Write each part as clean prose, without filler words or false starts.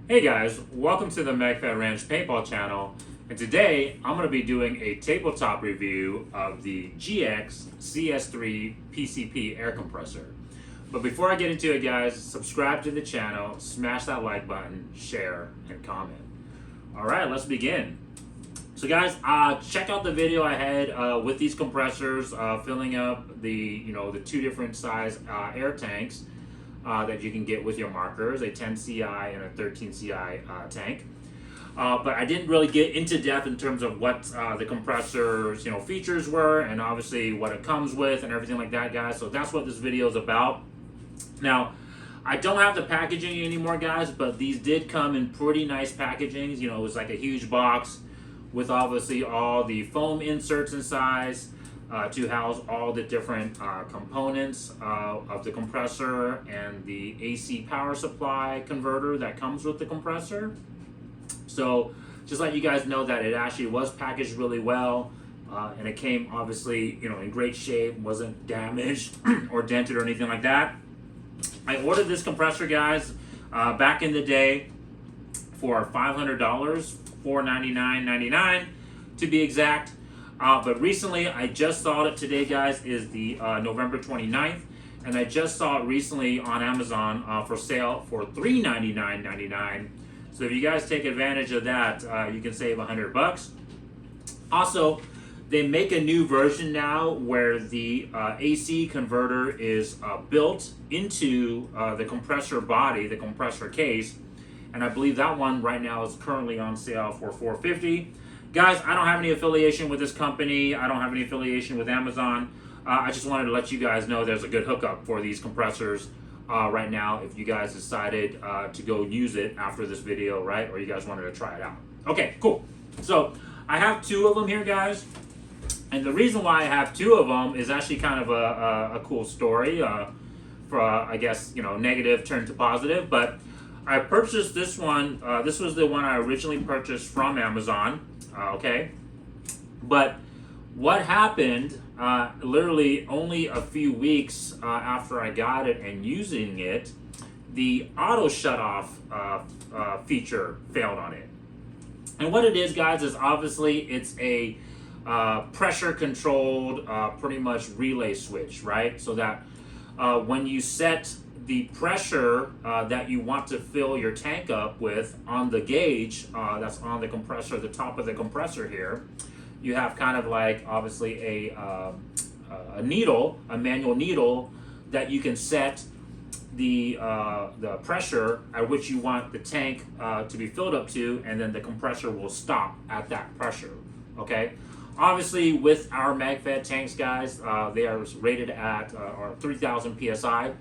Hey guys, welcome to the MagFed Ranch Paintball channel, and today I'm going to be doing a tabletop review of the GX CS3 PCP air compressor. But before I get into it guys, subscribe to the channel, smash that like button, share, and comment. Alright, let's begin. So guys, check out the video I had with these compressors, filling up the two different size air tanks that you can get with your markers, a 10 CI and a 13 CI tank. But I didn't really get into depth in terms of what the compressor's features were, and obviously what it comes with and everything like that, guys. So that's what this video is about. Now, I don't have the packaging anymore, guys, but these did come in pretty nice packagings. It was like a huge box with obviously all the foam inserts inside to house all the different components of the compressor and the AC power supply converter that comes with the compressor. So just let you guys know that it actually was packaged really well, and it came obviously in great shape, wasn't damaged or dented or anything like that. I ordered this compressor, guys, back in the day for $500, $499.99 to be exact. But recently, I just saw it today, guys, is the November 29th, and I just saw it recently on Amazon for sale for $399.99. So if you guys take advantage of that, you can save $100. Also, they make a new version now where the AC converter is built into the compressor body, the compressor case, and I believe that one right now is currently on sale for $450. Guys, I don't have any affiliation with this company. I don't have any affiliation with Amazon. I just wanted to let you guys know there's a good hookup for these compressors right now if you guys decided to go use it after this video, right? Or you guys wanted to try it out. Okay, cool. So I have two of them here, guys. And the reason why I have two of them is actually kind of a cool story for, I guess, negative turned to positive. But I purchased this one. This was the one I originally purchased from Amazon. Okay, but what happened literally only a few weeks after I got it and using it, the auto shutoff feature failed on it. And what it is, guys, is obviously it's a pressure controlled pretty much relay switch, right? So that when you set the pressure that you want to fill your tank up with on the gauge that's on the compressor, the top of the compressor here, you have kind of like obviously a needle, a manual needle that you can set the pressure at which you want the tank to be filled up to, and then the compressor will stop at that pressure. Okay. Obviously, with our MagFed tanks, guys, they are rated at 3,000 psi.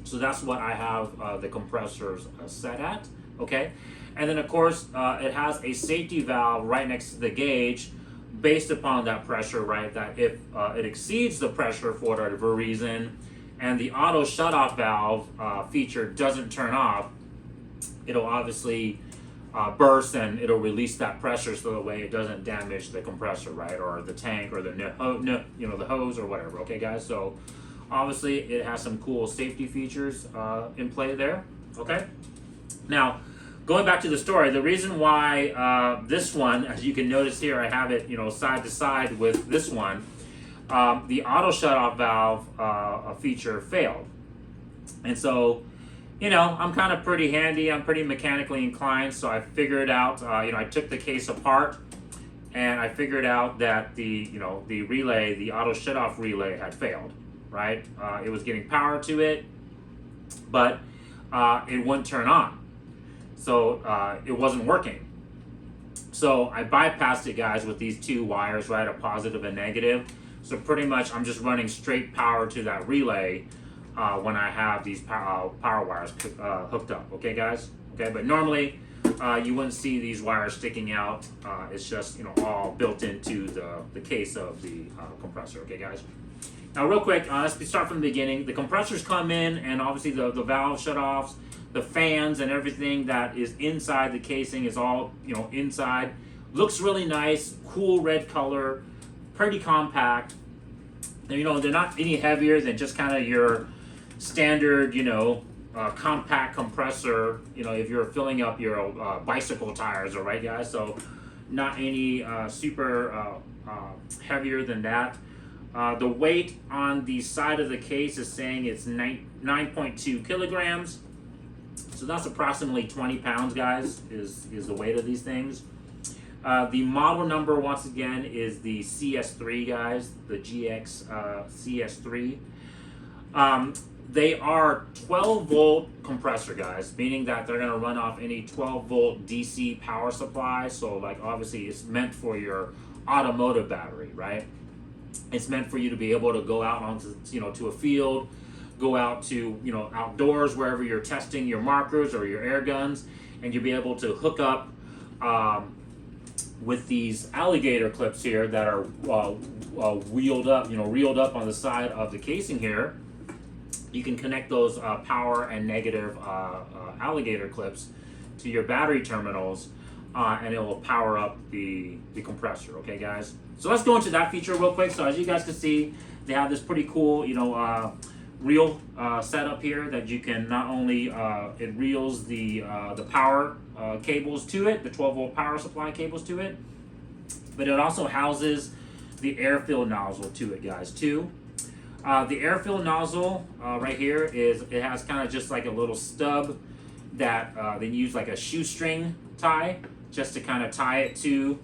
So that's what I have the compressors set at, okay? And then of course, it has a safety valve right next to the gauge based upon that pressure, right? That if it exceeds the pressure for whatever reason, and the auto shutoff valve feature doesn't turn off, it'll obviously burst and it'll release that pressure so the way it doesn't damage the compressor, right? Or the tank or the hose or whatever, okay guys? So obviously, it has some cool safety features in play there, okay? Now, going back to the story, the reason why this one, as you can notice here, I have it, side to side with this one, the auto shutoff valve feature failed. And so, I'm kind of pretty handy, I'm pretty mechanically inclined, so I figured out, I took the case apart, and I figured out that the relay, the auto shutoff relay had failed. Right? It was getting power to it, but it wouldn't turn on. So it wasn't working. So I bypassed it, guys, with these two wires, right? A positive and negative. So pretty much I'm just running straight power to that relay when I have these power wires hooked up. Okay, guys? Okay, but normally you wouldn't see these wires sticking out. It's just, all built into the case of the compressor. Okay, guys? Now, real quick, let's start from the beginning. The compressors come in, and obviously the valve shutoffs, the fans, and everything that is inside the casing is all inside. Looks really nice, cool red color, pretty compact. And, they're not any heavier than just kind of your standard compact compressor, you know, if you're filling up your bicycle tires, all right, guys? So not any super heavier than that. The weight on the side of the case is saying it's 9.2 kilograms. So that's approximately 20 pounds, guys, is the weight of these things. The model number, once again, is the CS3, guys, the GX CS3. They are 12-volt compressor, guys, meaning that they're going to run off any 12-volt DC power supply. So, like, obviously, it's meant for your automotive battery, right? It's meant for you to be able to go out onto, you know, to a field, go out to, you know, outdoors, wherever you're testing your markers or your air guns, and you'll be able to hook up with these alligator clips here that are wheeled up, you know, reeled up on the side of the casing here. You can connect those power and negative alligator clips to your battery terminals, and it will power up the compressor. Okay, guys. So let's go into that feature real quick. So as you guys can see, they have this pretty cool, you know, reel setup here that you can not only it reels the power cables to it, the 12-volt power supply cables to it, but it also houses the air fill nozzle to it, guys, too. The air fill nozzle right here it has kind of just like a little stub that they use like a shoestring tie just to kind of tie it to,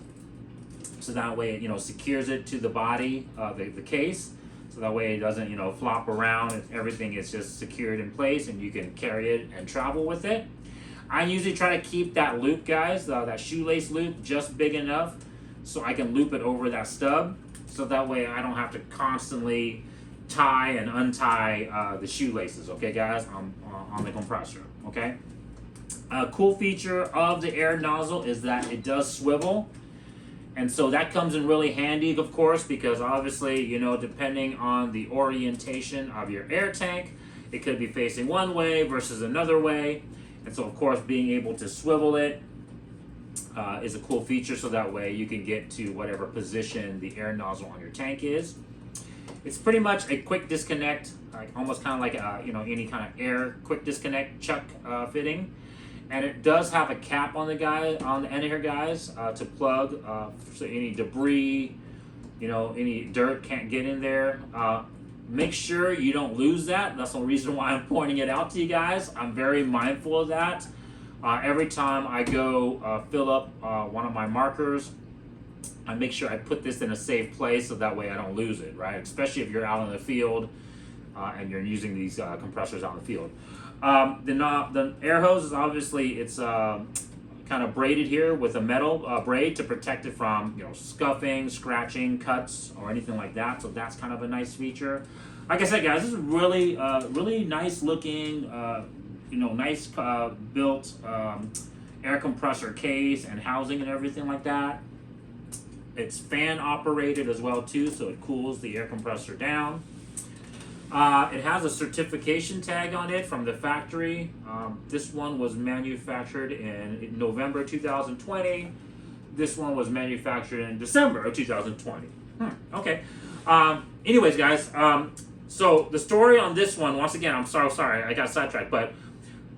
so that way it, you know, secures it to the body of the case. So that way it doesn't, you know, flop around. Everything is just secured in place and you can carry it and travel with it. I usually try to keep that loop, guys, that shoelace loop just big enough so I can loop it over that stub. So that way I don't have to constantly tie and untie the shoelaces, okay, guys, on the compressor, okay? A cool feature of the air nozzle is that it does swivel. And so that comes in really handy, of course, because obviously, you know, depending on the orientation of your air tank, it could be facing one way versus another way. And so, of course, being able to swivel it is a cool feature, so that way you can get to whatever position the air nozzle on your tank is. It's pretty much a quick disconnect, like almost kind of like you know, any kind of air quick disconnect chuck fitting. And it does have a cap on the end here, guys, to plug so any debris, you know, any dirt can't get in there. Make sure you don't lose that. That's the reason why I'm pointing it out to you guys. I'm very mindful of that. Every time I go fill up one of my markers, I make sure I put this in a safe place so that way I don't lose it, right? Especially if you're out in the field and you're using these compressors out in the field. The air hose is obviously, it's kind of braided here with a metal braid to protect it from, you know, scuffing, scratching, cuts, or anything like that. So that's kind of a nice feature. Like I said, guys, this is really, really nice looking, you know, nice built air compressor case and housing and everything like that. It's fan operated as well too, so it cools the air compressor down. It has a certification tag on it from the factory. This one was manufactured in November 2020. This one was manufactured in December of 2020. Okay. Anyways, guys, so the story on this one, once again, I'm sorry, I got sidetracked, but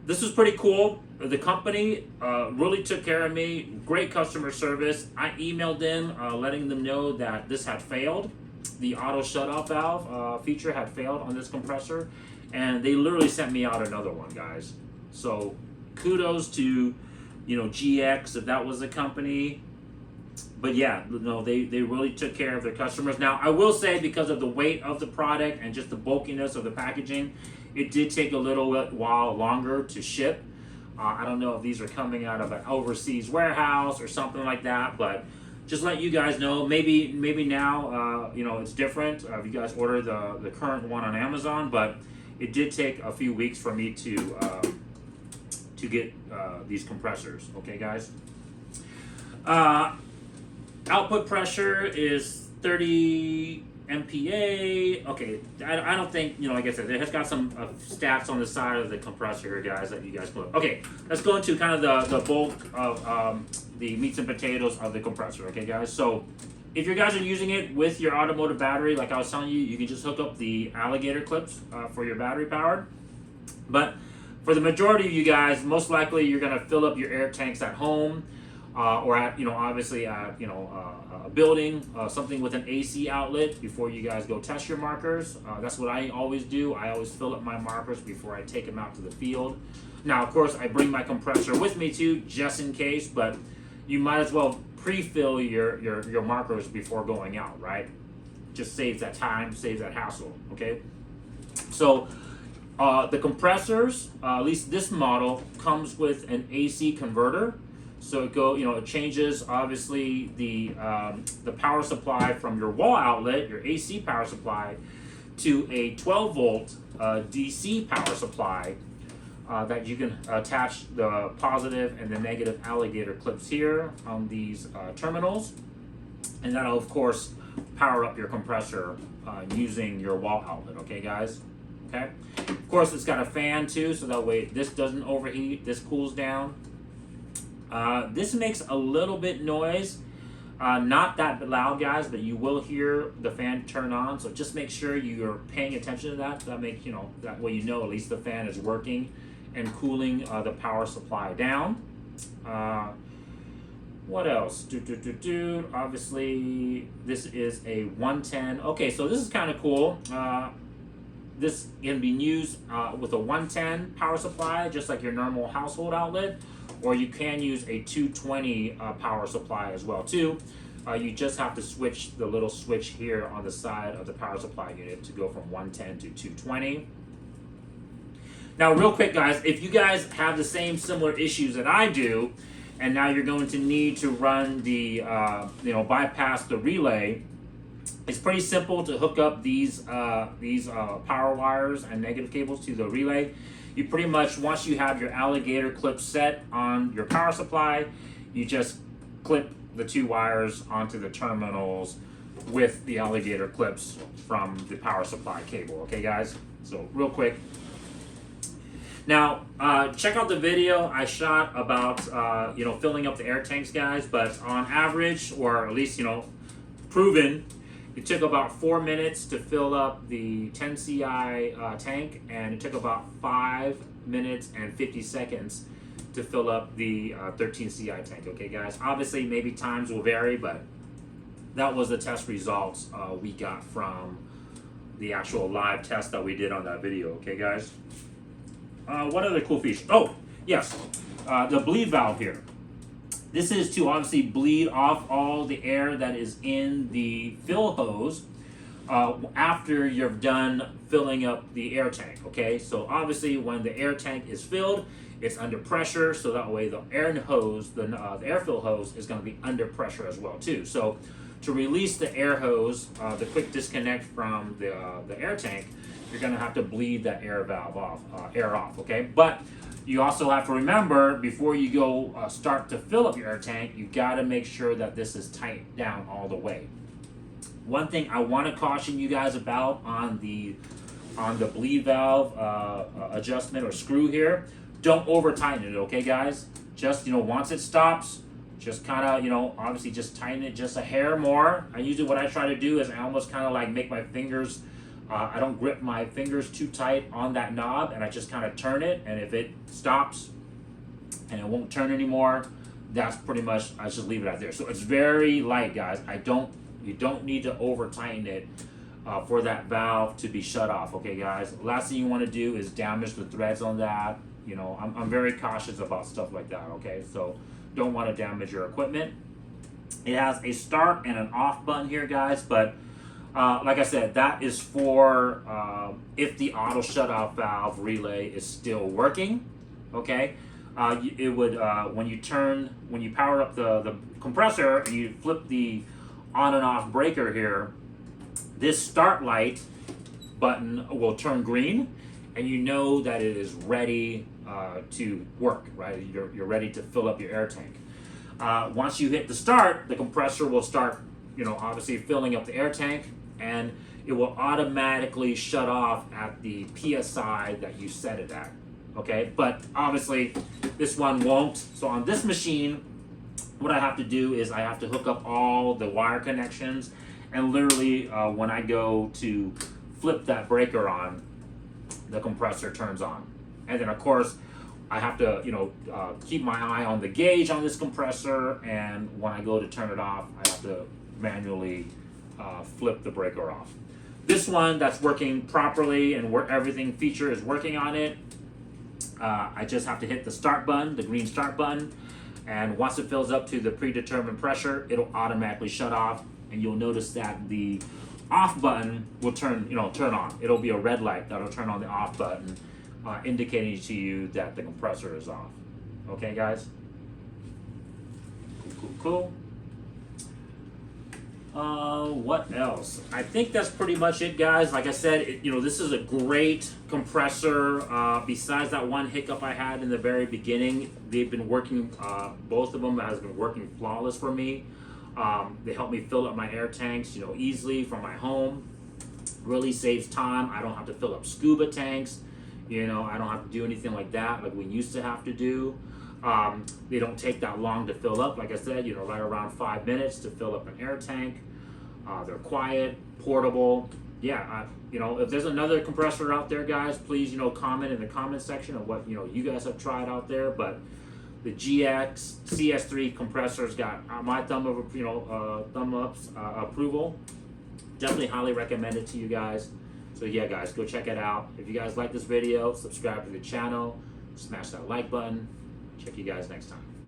this was pretty cool. The company really took care of me. Great customer service. I emailed them letting them know that this had failed. The auto shutoff valve feature had failed on this compressor, and they literally sent me out another one, guys. So kudos to, you know, GX, if that was the company. But yeah, no, they really took care of their customers. Now, I will say, because of the weight of the product and just the bulkiness of the packaging, it did take a little while longer to ship. I don't know if these are coming out of an overseas warehouse or something like that, but just let you guys know, maybe now, you know, it's different if you guys order the current one on Amazon, but it did take a few weeks for me to get these compressors, okay, guys? Output pressure is 30 MPa. Okay, I don't think, you know, like I said, it has got some stats on the side of the compressor here, guys, that you guys can look. Okay, let's go into kind of the bulk of the meats and potatoes of the compressor, okay, guys? So if you guys are using it with your automotive battery, like I was telling you, you can just hook up the alligator clips for your battery powered. But for the majority of you guys, most likely you're going to fill up your air tanks at home, or at, obviously at, a building, something with an AC outlet before you guys go test your markers. That's what I always do. I always fill up my markers before I take them out to the field. Now, of course, I bring my compressor with me too, just in case, but you might as well pre-fill your markers before going out, right? Just saves that time, saves that hassle, okay? So, the compressors, at least this model, comes with an AC converter. So it changes obviously the power supply from your wall outlet, your AC power supply, to a 12 volt DC power supply that you can attach the positive and the negative alligator clips here on these terminals, and that'll of course power up your compressor using your wall outlet. Okay, guys. Okay. Of course, it's got a fan too, so that way this doesn't overheat. This cools down. This makes a little bit noise, not that loud, guys, but you will hear the fan turn on. So just make sure you're paying attention to that. That makes that way at least the fan is working and cooling the power supply down. What else? Obviously, this is a 110. Okay, so this is kind of cool. This can be used with a 110 power supply, just like your normal household outlet, or you can use a 220 power supply as well too. You just have to switch the little switch here on the side of the power supply unit to go from 110 to 220. Now, real quick, guys, if you guys have the same similar issues that I do, and now you're going to need to run the bypass the relay, it's pretty simple to hook up these power wires and negative cables to the relay. You pretty much, once you have your alligator clip set on your power supply, you just clip the two wires onto the terminals with the alligator clips from the power supply cable. Okay, guys? So real quick. Now, check out the video I shot about filling up the air tanks, guys. But on average, or at least proven, it took about 4 minutes to fill up the 10 CI tank, and it took about 5 minutes and 50 seconds to fill up the 13 CI tank. Okay, guys? Obviously, maybe times will vary, but that was the test results we got from the actual live test that we did on that video. Okay, guys? What other cool features? Oh, yes, the bleed valve here. This is to obviously bleed off all the air that is in the fill hose after you're done filling up the air tank, okay? So obviously when the air tank is filled, it's under pressure, so that way the air hose, the air fill hose is gonna be under pressure as well too. So to release the air hose, the quick disconnect from the air tank, you're gonna have to bleed that air valve off, okay? But you also have to remember, before you go start to fill up your air tank, you gotta make sure that this is tight down all the way. One thing I wanna caution you guys about on the bleed valve adjustment or screw here, don't over tighten it, okay, guys? Just, once it stops, just kind of, obviously just tighten it just a hair more. Usually what I try to do is I almost kind of like make my fingers, I don't grip my fingers too tight on that knob, and I just kind of turn it, and if it stops and it won't turn anymore, that's pretty much, I just leave it out there. So it's very light, guys. You don't need to over tighten it for that valve to be shut off, okay, guys? Last thing you want to do is damage the threads on that. I'm very cautious about stuff like that, okay? So don't want to damage your equipment. It has a start and an off button here, guys, but like I said, that is for if the auto shut-off valve relay is still working, okay? It would, when you power up the compressor and you flip the on and off breaker here, this start light button will turn green, and you know that it is ready to work, right? You're ready to fill up your air tank. Once you hit the start, the compressor will start, obviously filling up the air tank, and it will automatically shut off at the PSI that you set it at, okay? But obviously this one won't. So on this machine, what I have to do is I have to hook up all the wire connections, and literally when I go to flip that breaker on, the compressor turns on, And then of course, I have to, keep my eye on the gauge on this compressor, and when I go to turn it off, I have to manually flip the breaker off. This one that's working properly and where everything feature is working on it, I just have to hit the start button, the green start button, and once it fills up to the predetermined pressure, it'll automatically shut off, and you'll notice that the off button will turn on. It'll be a red light that'll turn on the off button, indicating to you that the compressor is off. Okay, guys? Cool. What else? I think that's pretty much it, guys. Like I said, this is a great compressor. Besides that one hiccup I had in the very beginning, they've been working, both of them has been working flawless for me. They help me fill up my air tanks, easily from my home. Really saves time. I don't have to fill up scuba tanks. I don't have to do anything like that like we used to have to do. They don't take that long to fill up. Like I said, right around 5 minutes to fill up an air tank. They're quiet, portable. Yeah, if there's another compressor out there, guys, please, comment in the comment section of what, you guys have tried out there. But the GX CS3 compressor's got my thumb ups approval. Definitely highly recommend it to you guys. So yeah, guys, go check it out. If you guys like this video, subscribe to the channel, smash that like button. Check you guys next time.